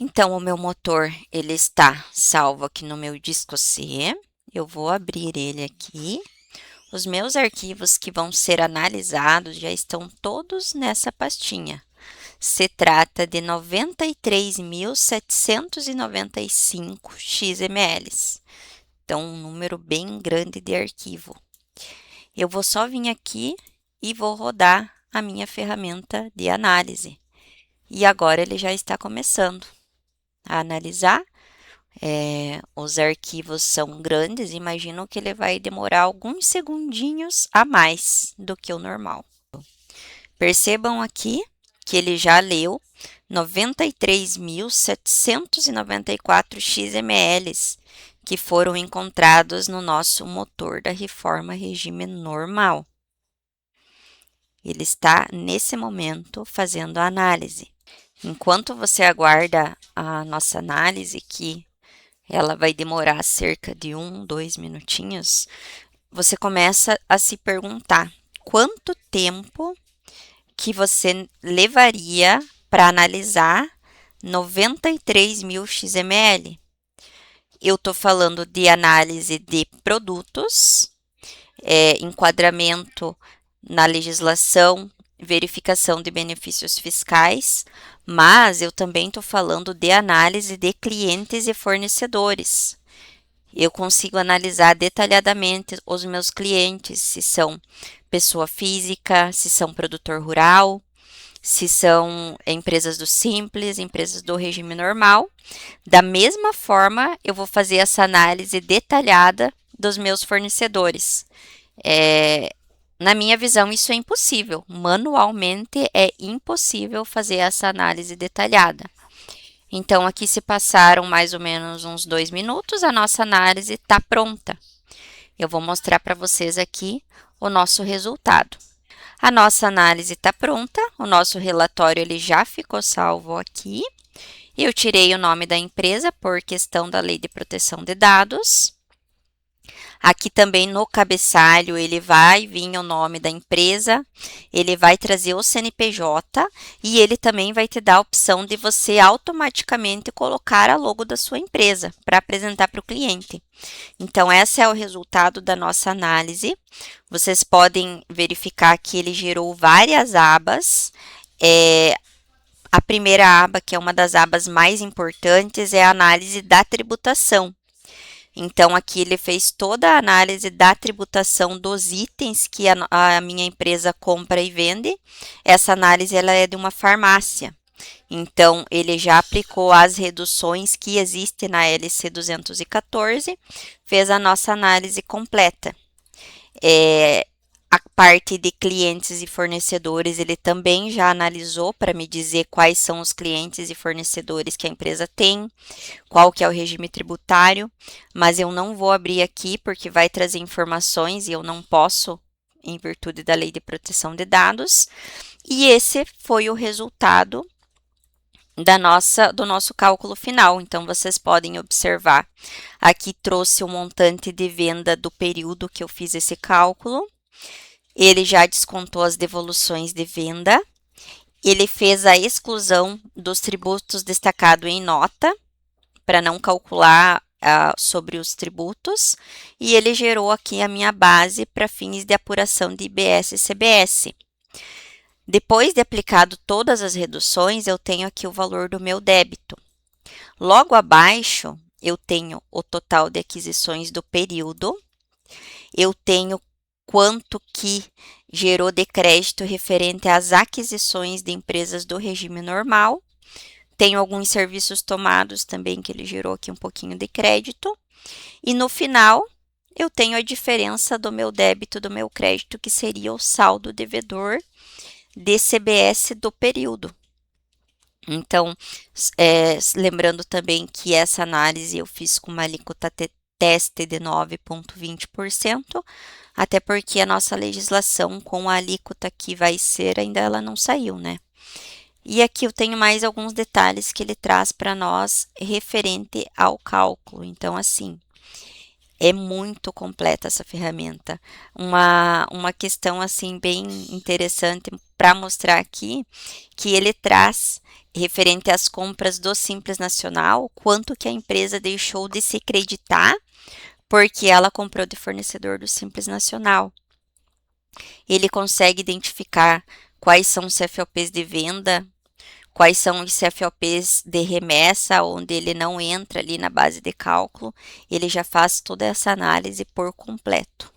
Então, o meu motor, ele está salvo aqui no meu disco C. Eu vou abrir ele aqui. Os meus arquivos que vão ser analisados já estão todos nessa pastinha. Se trata de 93.795 XMLs. Então, um número bem grande de arquivo. Eu vou só vir aqui e vou rodar a minha ferramenta de análise. E agora ele já está começando a analisar. Os arquivos são grandes, imagino que ele vai demorar alguns segundinhos a mais do que o normal. Percebam aqui que ele já leu 93.794 XMLs que foram encontrados no nosso motor da reforma regime normal. Ele está, nesse momento, fazendo a análise. Enquanto você aguarda a nossa análise, que ela vai demorar cerca de 2 minutinhos, você começa a se perguntar quanto tempo que você levaria para analisar 93.000 XML. Eu estou falando de análise de produtos, enquadramento na legislação, verificação de benefícios fiscais, mas eu também estou falando de análise de clientes e fornecedores. Eu consigo analisar detalhadamente os meus clientes, se são pessoa física, se são produtor rural, se são empresas do Simples, empresas do regime normal. Da mesma forma, eu vou fazer essa análise detalhada dos meus fornecedores. Na minha visão, isso é impossível. Manualmente é impossível fazer essa análise detalhada. Então, aqui se passaram mais ou menos uns 2 minutos, a nossa análise está pronta. Eu vou mostrar para vocês aqui o nosso resultado. A nossa análise está pronta, o nosso relatório ele já ficou salvo aqui. Eu tirei o nome da empresa por questão da Lei de Proteção de Dados. Aqui também no cabeçalho ele vai vir o nome da empresa, ele vai trazer o CNPJ e ele também vai te dar a opção de você automaticamente colocar a logo da sua empresa para apresentar para o cliente. Então, esse é o resultado da nossa análise. Vocês podem verificar que ele gerou várias abas. A primeira aba, que é uma das abas mais importantes, é a análise da tributação. Então, aqui ele fez toda a análise da tributação dos itens que a minha empresa compra e vende. Essa análise ela é de uma farmácia. Então, ele já aplicou as reduções que existem na LC 214, fez a nossa análise completa. A parte de clientes e fornecedores, ele também já analisou para me dizer quais são os clientes e fornecedores que a empresa tem, qual que é o regime tributário, mas eu não vou abrir aqui porque vai trazer informações e eu não posso, em virtude da Lei de Proteção de Dados. E esse foi o resultado do nosso cálculo final. Então, vocês podem observar. Aqui trouxe o montante de venda do período que eu fiz esse cálculo. Ele já descontou as devoluções de venda. Ele fez a exclusão dos tributos destacados em nota, para não calcular sobre os tributos. E ele gerou aqui a minha base para fins de apuração de IBS e CBS. Depois de aplicado todas as reduções, eu tenho aqui o valor do meu débito. Logo abaixo, eu tenho o total de aquisições do período, eu tenho quanto que gerou de crédito referente às aquisições de empresas do regime normal, tenho alguns serviços tomados também que ele gerou aqui um pouquinho de crédito, e no final eu tenho a diferença do meu débito do meu crédito, que seria o saldo devedor de CBS do período. Então, lembrando também que essa análise eu fiz com uma alíquota teste de 9,20%, até porque a nossa legislação com a alíquota que vai ser, ainda ela não saiu, né? E aqui eu tenho mais alguns detalhes que ele traz para nós referente ao cálculo. Então, assim, É muito completa essa ferramenta. Uma questão assim bem interessante para mostrar aqui que ele traz referente às compras do Simples Nacional, quanto que a empresa deixou de se creditar porque ela comprou de fornecedor do Simples Nacional. Ele consegue identificar quais são os CFOPs de venda, quais são os CFOPs de remessa, onde ele não entra ali na base de cálculo, ele já faz toda essa análise por completo.